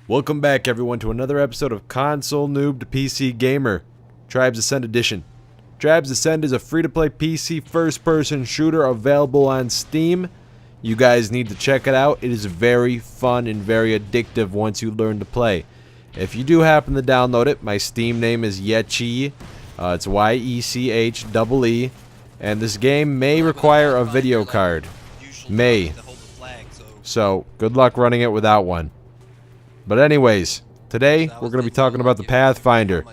Welcome back everyone to another episode of Console Noob to PC Gamer, Tribes Ascend Edition. Tribes Ascend is a free-to-play PC first-person shooter available on Steam. You guys need to check it out. It is very fun and very addictive once you learn to play. If you do happen to download it, my Steam name is yechee. It's Y-E-C-H-E-E. And this game may require a video card. May. So, good luck running it without one. But anyways, today we're going to be talking about the Pathfinder.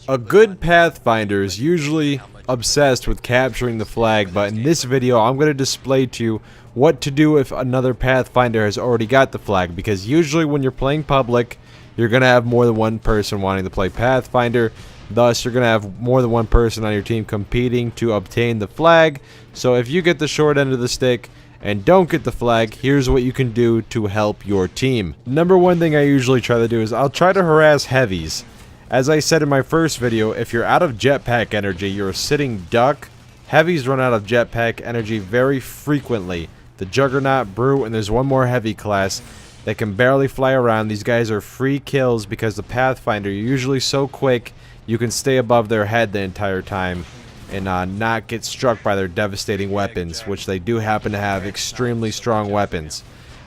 A good Pathfinder is usually obsessed with capturing the flag, but in this video I'm going to display to you what to do if another Pathfinder has already got the flag, because usually when you're playing public, you're going to have more than one person wanting to play Pathfinder. Thus, you're going to have more than one person on your team competing to obtain the flag. So if you get the short end of the stick and don't get the flag, here's what you can do to help your team. Number one thing I usually try to do is I'll try to harass heavies. As I said in my first video, if you're out of jetpack energy, you're a sitting duck. Heavies run out of jetpack energy very frequently. The Juggernaut, Brute, and there's one more heavy class that can barely fly around. These guys are free kills because the Pathfinder, you're usually so quick you can stay above their head the entire time and not get struck by their devastating weapons, which they do happen to have extremely strong weapons.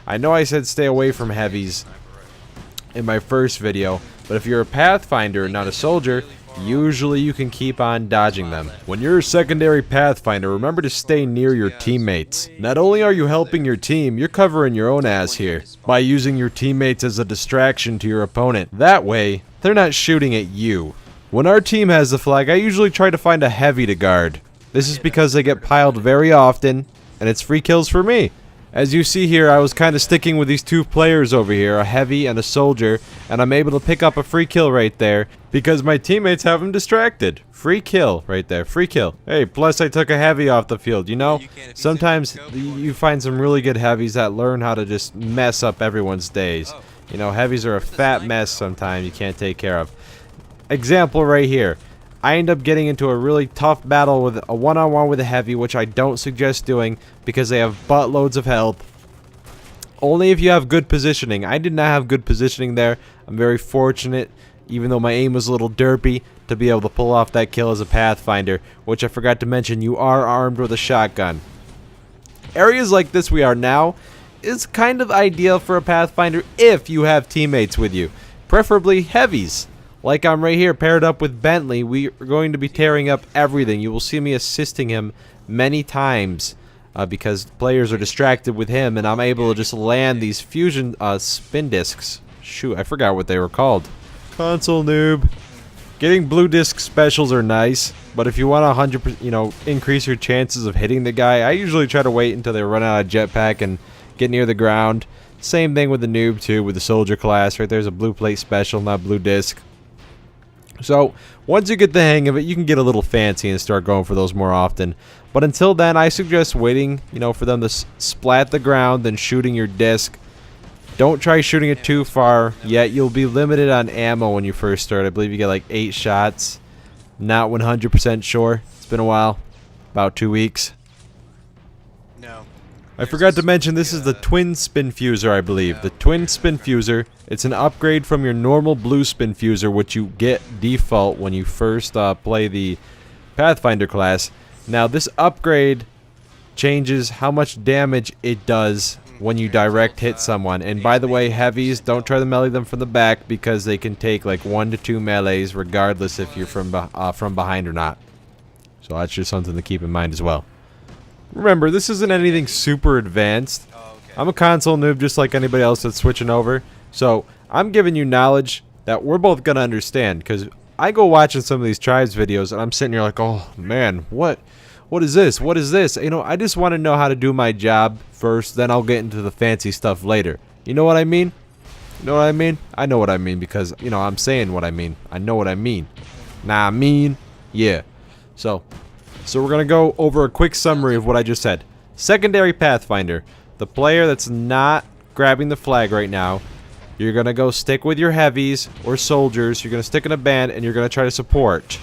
I know I said stay away from heavies in my first video, but if you're a Pathfinder and not a soldier, usually you can keep on dodging them. When you're a secondary Pathfinder, remember to stay near your teammates. Not only are you helping your team, you're covering your own ass here by using your teammates as a distraction to your opponent. That way, they're not shooting at you. When our team has the flag, I usually try to find a heavy to guard. This is because they get piled very often, and it's free kills for me. As you see here, I was kind of sticking with these two players over here, a heavy and a soldier, and I'm able to pick up a free kill right there because my teammates have them distracted. Free kill right there, free kill. Hey, plus I took a heavy off the field, you know? Sometimes you find some really good heavies that learn how to just mess up everyone's days. You know, heavies are a fat mess sometimes you can't take care of. Example right here. I end up getting into a really tough battle with a one-on-one with a heavy, which I don't suggest doing because they have buttloads of health. Only if you have good positioning. I did not have good positioning there. I'm very fortunate, even though my aim was a little derpy, to be able to pull off that kill as a Pathfinder, which I forgot to mention, you are armed with a shotgun. Areas like this we are now is kind of ideal for a Pathfinder if you have teammates with you, preferably heavies. Like I'm right here paired up with Bentley, we are going to be tearing up everything. You will see me assisting him many times because players are distracted with him, and I'm able to just land these fusion spin discs. Shoot, I forgot what they were called. Console Noob. Getting blue disc specials are nice, but if you want 100%, increase your chances of hitting the guy, I usually try to wait until they run out of jetpack and get near the ground. Same thing with the noob too, with the soldier class. Right there's a blue plate special, not blue disc. So, once you get the hang of it, you can get a little fancy and start going for those more often. But until then, I suggest waiting, for them to splat the ground, then shooting your disc. Don't try shooting it too far, yet you'll be limited on ammo when you first start. I believe you get like 8 shots. Not 100% sure. It's been a while. About 2 weeks. No. I forgot to mention this is the twin spin fuser, I believe. The twin spin fuser. It's an upgrade from your normal blue spin fuser, which you get default when you first play the Pathfinder class. Now this upgrade changes how much damage it does when you direct hit someone. And by the way, heavies, don't try to melee them from the back because they can take like 1 to 2 melees regardless if you're from behind or not. So that's just something to keep in mind as well. Remember, this isn't anything super advanced. I'm a console noob just like anybody else that's switching over. So, I'm giving you knowledge that we're both going to understand. Because I go watching some of these tribes videos and I'm sitting here like, oh man, what is this? What is this? I just want to know how to do my job first, then I'll get into the fancy stuff later. You know what I mean? You know what I mean? I know what I mean because, I'm saying what I mean. I know what I mean. Nah, I mean, yeah. So we're going to go over a quick summary of what I just said. Secondary Pathfinder. The player that's not grabbing the flag right now, you're going to go stick with your heavies or soldiers. You're going to stick in a band and you're going to try to support.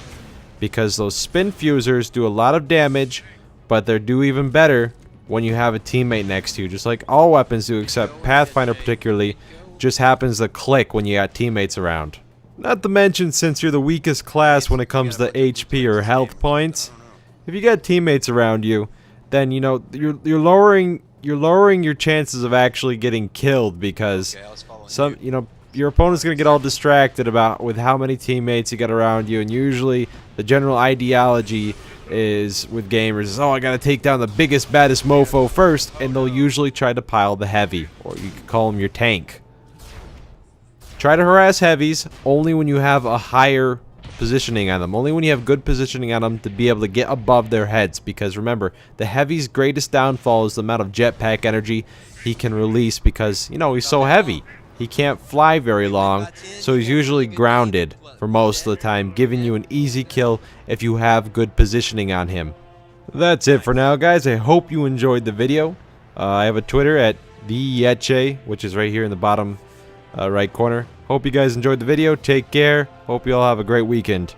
Because those spin fusers do a lot of damage, but they do even better when you have a teammate next to you. Just like all weapons do, except Pathfinder particularly. just happens to click when you got teammates around. Not to mention, since you're the weakest class when it comes to HP or health points, if you got teammates around you, then you know you're lowering your chances of actually getting killed, because your opponent's gonna get all distracted with how many teammates you got around you, and usually the general ideology is with gamers is, oh, I gotta take down the biggest, baddest mofo first, and they'll usually try to pile the heavy, or you could call them your tank. Try to harass heavies only when you have a higher positioning on them, only when you have good positioning on them to be able to get above their heads, because remember, the heavy's greatest downfall is the amount of jetpack energy he can release, because, you know, he's so heavy. He can't fly very long, so he's usually grounded for most of the time, giving you an easy kill if you have good positioning on him. That's it for now, guys. I hope you enjoyed the video. I have a Twitter at TheYeche, which is right here in the bottom right corner. Hope you guys enjoyed the video. Take care. Hope you all have a great weekend.